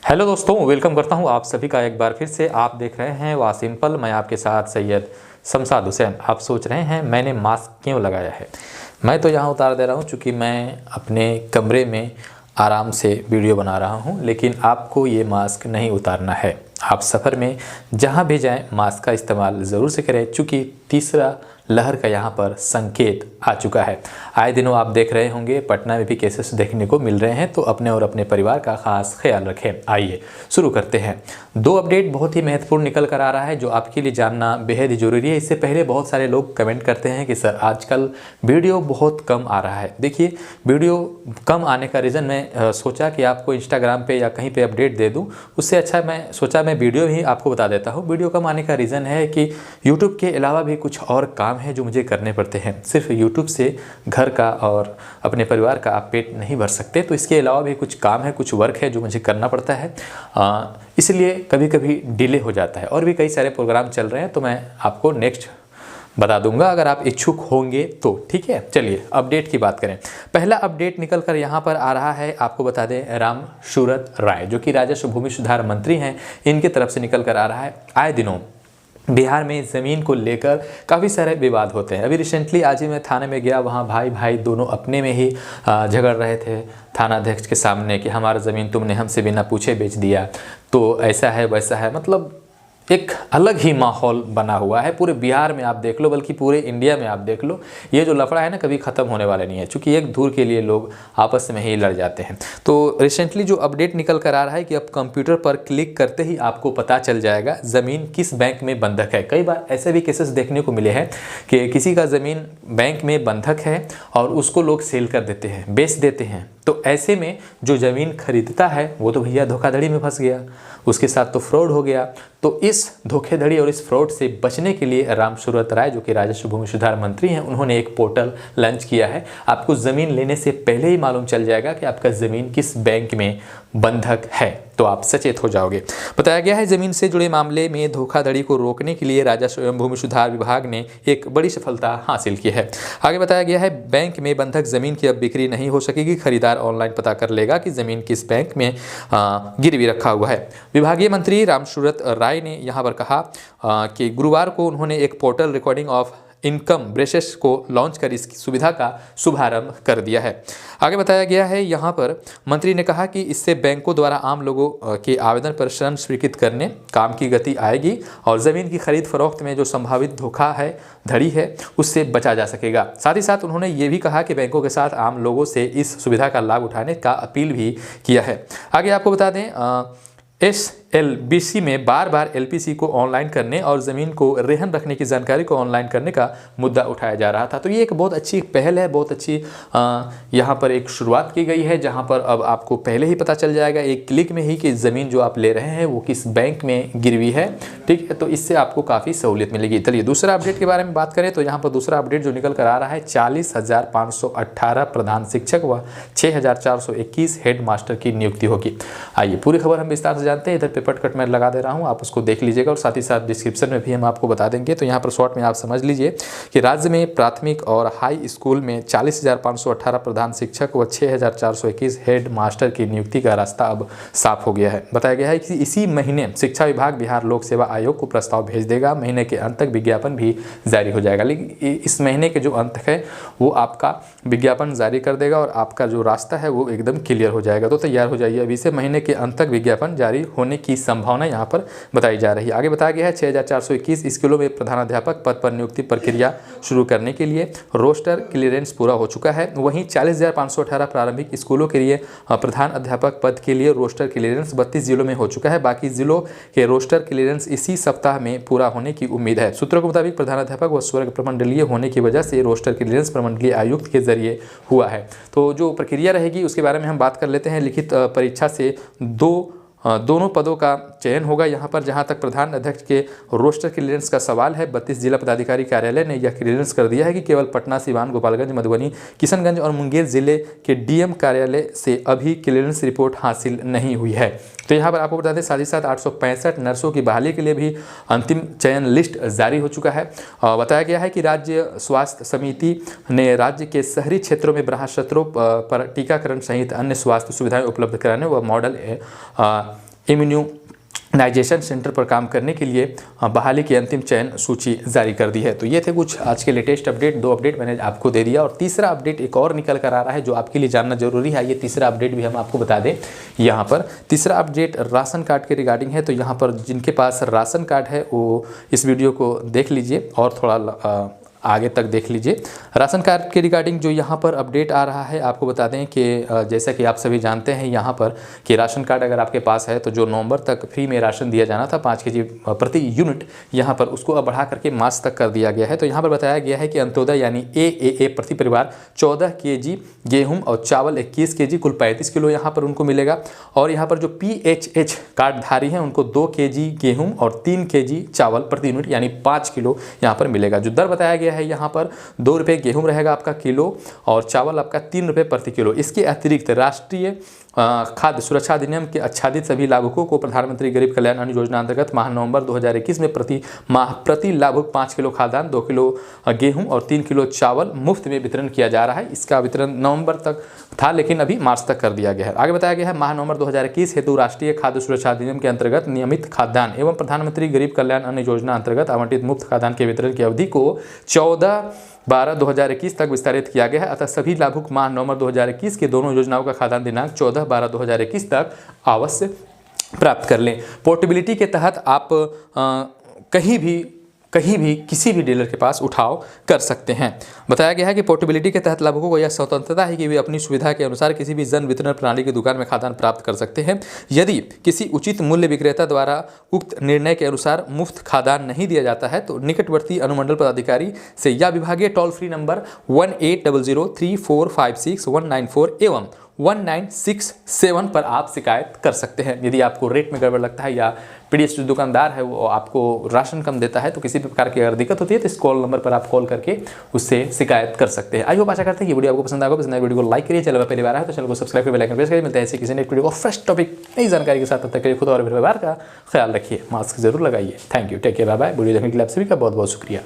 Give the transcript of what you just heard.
Hello दोस्तों, welcome करता हूं आप सभी का एक बार फिर से। आप देख रहे हैं वाह सिंपल। मैं आपके साथ सैयद शमशाद हुसैन। आप सोच रहे हैं मैंने मास्क क्यों लगाया है। मैं तो यहाँ उतार दे रहा हूँ क्योंकि मैं अपने कमरे में आराम से वीडियो बना रहा हूँ, लेकिन आपको ये मास्क नहीं उतारना है। आप सफ़र में जहाँ भी जाएं मास्क का इस्तेमाल ज़रूर से करें, चूँकि तीसरा लहर का यहाँ पर संकेत आ चुका है। आए दिनों आप देख रहे होंगे पटना में भी केसेस देखने को मिल रहे हैं, तो अपने और अपने परिवार का खास ख्याल रखें। आइए शुरू करते हैं। दो अपडेट बहुत ही महत्वपूर्ण निकल कर आ रहा है जो आपके लिए जानना बेहद ही जरूरी है। इससे पहले बहुत सारे लोग कमेंट करते हैं कि सर आजकल वीडियो बहुत कम आ रहा है। देखिए, वीडियो कम आने का रीज़न मैं सोचा कि आपको इंस्टाग्राम पे या कहीं पे अपडेट दे दूं, उससे अच्छा मैं सोचा मैं वीडियो ही आपको बता देता हूं। वीडियो कम आने का रीज़न है कि यूट्यूब के अलावा भी कुछ और काम है जो मुझे करने पड़ते हैं। सिर्फ यूट्यूब से घर का और अपने परिवार का आप पेट नहीं भर सकते, तो इसके अलावा भी कुछ काम है, कुछ वर्क है जो मुझे करना पड़ता है। इसलिए कभी कभी डिले हो जाता है। और भी कई सारे प्रोग्राम चल रहे हैं, तो मैं आपको नेक्स्ट बता दूंगा अगर आप इच्छुक होंगे तो। ठीक है, चलिए अपडेट की बात करें। पहला अपडेट निकल कर यहाँ पर आ रहा है, आपको बता दें राम सूरत राय जो कि राजस्व भूमि सुधार मंत्री हैं, इनकी तरफ से निकल कर आ रहा है। आए दिनों बिहार में ज़मीन को लेकर काफ़ी सारे विवाद होते हैं। अभी रिसेंटली आज ही मैं थाने में गया, वहाँ भाई भाई दोनों अपने में ही झगड़ रहे थे थानाध्यक्ष के सामने कि हमारा ज़मीन तुमने हमसे बिना पूछे बेच दिया, तो ऐसा है वैसा है। मतलब एक अलग ही माहौल बना हुआ है पूरे बिहार में, आप देख लो, बल्कि पूरे इंडिया में आप देख लो। ये जो लफड़ा है ना, कभी ख़त्म होने वाला नहीं है, क्योंकि एक धूर के लिए लोग आपस में ही लड़ जाते हैं। तो रिसेंटली जो अपडेट निकल कर आ रहा है कि अब कंप्यूटर पर क्लिक करते ही आपको पता चल जाएगा ज़मीन किस बैंक में बंधक है। कई बार ऐसे भी केसेस देखने को मिले हैं कि किसी का ज़मीन बैंक में बंधक है और उसको लोग सेल कर देते हैं, बेच देते हैं। तो ऐसे में जो ज़मीन खरीदता है वो तो भैया धोखाधड़ी में फंस गया, उसके साथ तो फ्रॉड हो गया। तो इस धोखाधड़ी और इस फ्रॉड से बचने के लिए राम सूरत राय जो कि राजस्व भूमि सुधार मंत्री हैं, उन्होंने एक पोर्टल लॉन्च किया है। आपको ज़मीन लेने से पहले ही मालूम चल जाएगा कि आपका ज़मीन किस बैंक में बंधक है, तो आप सचेत हो जाओगे। बताया गया है ज़मीन से जुड़े मामले में धोखाधड़ी को रोकने के लिए राजस्व एवं भूमि सुधार विभाग ने एक बड़ी सफलता हासिल की है। आगे बताया गया है बैंक में बंधक ज़मीन की अब बिक्री नहीं हो सकेगी। खरीदार ऑनलाइन पता कर लेगा कि ज़मीन किस बैंक में गिरवी रखा हुआ है। विभागीय मंत्री राम सूरत राय ने यहाँ पर कहा कि गुरुवार को उन्होंने एक portal recording of income braces को लॉन्च कर इस सुविधा का शुभारंभ कर दिया है। आगे बताया गया है यहाँ पर मंत्री ने कहा कि इससे बैंकों द्वारा आम लोगों के आवेदन पर ऋण स्वीकृत करने काम की गति आएगी और ज़मीन की खरीद फरोख्त में जो संभावित धोखा है धड़ी है उससे बचा जा सकेगा। साथ ही साथ उन्होंने ये भी कहा कि बैंकों के साथ आम लोगों से इस सुविधा का लाभ उठाने का अपील भी किया है। आगे आपको बता दें SLBC में बार बार LPC को ऑनलाइन करने और ज़मीन को रेहन रखने की जानकारी को ऑनलाइन करने का मुद्दा उठाया जा रहा था। तो ये एक बहुत अच्छी पहल है, बहुत अच्छी यहाँ पर एक शुरुआत की गई है, जहाँ पर अब आपको पहले ही पता चल जाएगा एक क्लिक में ही कि ज़मीन जो आप ले रहे हैं वो किस बैंक में गिरवी है। ठीक है, तो इससे आपको काफ़ी सहूलियत मिलेगी। चलिए दूसरा अपडेट के बारे में बात करें तो यहाँ पर दूसरा अपडेट जो निकल कर आ रहा है 40,518 प्रधान शिक्षक व 6,421 हेड मास्टर की नियुक्ति होगी। आइए पूरी खबर हम विस्तार से जानते हैं। इधर पेपर कट मैं लगा दे रहा हूं, आप उसको देख लीजिएगा और साथ ही साथ डिस्क्रिप्शन में भी हम आपको बता देंगे। तो यहाँ पर शॉर्ट में आप समझ लीजिए कि राज्य में प्राथमिक और हाई स्कूल में 40,518 प्रधान शिक्षक व 6,421 हेड मास्टर की नियुक्ति का रास्ता अब साफ हो गया है। बताया गया है कि इसी महीने शिक्षा विभाग बिहार लोक सेवा आयोग को प्रस्ताव भेज देगा। महीने के अंत तक विज्ञापन भी जारी हो जाएगा। लेकिन इस महीने के जो अंत है वो आपका विज्ञापन जारी कर देगा और आपका जो रास्ता है वो एकदम क्लियर हो जाएगा। तो तैयार हो जाइए, अभी से महीने के अंत तक विज्ञापन जारी होने की संभावना यहाँ पर बताई जा रही है। आगे बताया गया है 6,421 स्कूलों में प्रधानाध्यापक पद पर नियुक्ति प्रक्रिया शुरू करने के लिए रोस्टर क्लियरेंस पूरा हो चुका है। वहीं 40,518 प्रारंभिक स्कूलों के लिए प्रधान अध्यापक पद के लिए रोस्टर क्लियरेंस 32 जिलों में हो चुका है। बाकी जिलों के रोस्टर क्लियरेंस इसी सप्ताह में पूरा होने की उम्मीद है। सूत्रों के मुताबिक प्रधानाध्यापक व स्वर्ग प्रमंडलीय होने की वजह से रोस्टर क्लियरेंस प्रमंडलीय आयुक्त के जरिए हुआ है। तो जो प्रक्रिया रहेगी उसके बारे में हम बात कर लेते हैं। लिखित परीक्षा से दोनों पदों का चयन होगा। यहाँ पर जहाँ तक प्रधान अध्यक्ष के रोस्टर क्लियरेंस का सवाल है, 32 जिला पदाधिकारी कार्यालय ने यह क्लियरेंस कर दिया है कि केवल पटना, सिवान, गोपालगंज, मधुबनी, किशनगंज और मुंगेर जिले के डीएम कार्यालय से अभी क्लियरेंस रिपोर्ट हासिल नहीं हुई है। तो यहाँ पर आपको बता दें साथ ही साथ 865 नर्सों की बहाली के लिए भी अंतिम चयन लिस्ट जारी हो चुका है। बताया गया है कि राज्य स्वास्थ्य समिति ने राज्य के शहरी क्षेत्रों में ब्रह्मास्त्रों पर टीकाकरण सहित अन्य स्वास्थ्य सुविधाएं उपलब्ध कराने व मॉडल इम्यूनाइजेशन सेंटर पर काम करने के लिए बहाली की अंतिम चयन सूची जारी कर दी है। तो ये थे कुछ आज के लेटेस्ट अपडेट, 2 अपडेट मैंने आपको दे दिया और तीसरा अपडेट एक और निकल कर आ रहा है जो आपके लिए जानना जरूरी है। ये तीसरा अपडेट भी हम आपको बता दें। यहाँ पर तीसरा अपडेट राशन कार्ड के रिगार्डिंग है। तो यहाँ पर जिनके पास राशन कार्ड है वो इस वीडियो को देख लीजिए और थोड़ा आगे तक देख लीजिए। राशन कार्ड के रिगार्डिंग जो यहाँ पर अपडेट आ रहा है, आपको बता दें कि जैसा कि आप सभी जानते हैं यहाँ पर कि राशन कार्ड अगर आपके पास है तो जो नवंबर तक फ्री में राशन दिया जाना था 5 kg प्रति यूनिट, यहाँ पर उसको अब बढ़ा करके मार्च तक कर दिया गया है। तो यहाँ पर बताया गया है कि अंत्योदय यानी AAA प्रति परिवार 14 kg गेहूँ और चावल 21 kg कुल 35 किलो यहाँ पर उनको मिलेगा। और यहाँ पर जो PHH कार्डधारी हैं उनको 2 kg गेहूँ और 3 kg चावल प्रति यूनिट यानी 5 किलो यहाँ पर मिलेगा। जो दर बताया गया है यहाँ पर 2 रुपये गेहूँ रहेगा आपका किलो और चावल आपका 3 रुपये प्रति किलो। इसके अतिरिक्त राष्ट्रीय खाद्य सुरक्षा अधिनियम के आच्छादित सभी लाभुकों को प्रधानमंत्री गरीब कल्याण अन्न योजना अंतर्गत माह नवंबर 2021 में प्रति माह प्रति लाभुक 5 किलो खाद्यान्न, 2 किलो गेहूं और 3 किलो चावल मुफ्त में वितरण किया जा रहा है। इसका वितरण नवंबर तक था लेकिन अभी मार्च तक कर दिया गया है। आगे बताया गया है माह नवंबर 2021 हेतु राष्ट्रीय खाद्य सुरक्षा अधिनियम के अंतर्गत नियमित खाद्यान्न एवं प्रधानमंत्री गरीब कल्याण अन्न योजना अंतर्गत आवंटित मुफ्त खाद्यान्न के वितरण की अवधि को 14/12/2021 तक विस्तारित किया गया है। अतः सभी लाभुक माह नवंबर 2021 के दोनों योजनाओं का खाद्यान्न दिनांक 14/12/2021 तक अवश्य प्राप्त कर लें। पोर्टेबिलिटी के तहत आप कहीं भी किसी भी डीलर के पास उठाव कर सकते हैं। बताया गया है कि पोर्टेबिलिटी के तहत लाभुकों को यह स्वतंत्रता है कि वे अपनी सुविधा के अनुसार किसी भी जन वितरण प्रणाली की दुकान में खाद्यान्न प्राप्त कर सकते हैं। यदि किसी उचित मूल्य विक्रेता द्वारा उक्त निर्णय के अनुसार मुफ्त खाद्यान्न नहीं दिया जाता है तो निकटवर्ती अनुमंडल पदाधिकारी से या विभागीय टोल फ्री नंबर 18003456 एवं 1967 पर आप शिकायत कर सकते हैं। यदि आपको रेट में गड़बड़ लगता है या पीडीएस जो दुकानदार है वो आपको राशन कम देता है तो किसी भी प्रकार की अगर दिक्कत होती है तो इस कॉल नंबर पर आप कॉल करके उससे शिकायत कर सकते हैं। आई होप आशा करते हैं ये वीडियो आपको पसंद आएगा। पसंद आए वीडियो को लाइक करिए, चैनल पर पहली बार है तो चैनल को सब्सक्राइब करके बेल आइकन प्रेस करिए। मिलते हैं ऐसे किसी नेक्स्ट वीडियो को फ्रेश टॉपिक नई जानकारी के साथ। तब तक के लिए खुद और परिवार का ख्याल रखिए, मास्क जरूर लगाइए। Thank you, take care, bye bye. Video देखने के लिए आप सभी का बहुत बहुत शुक्रिया।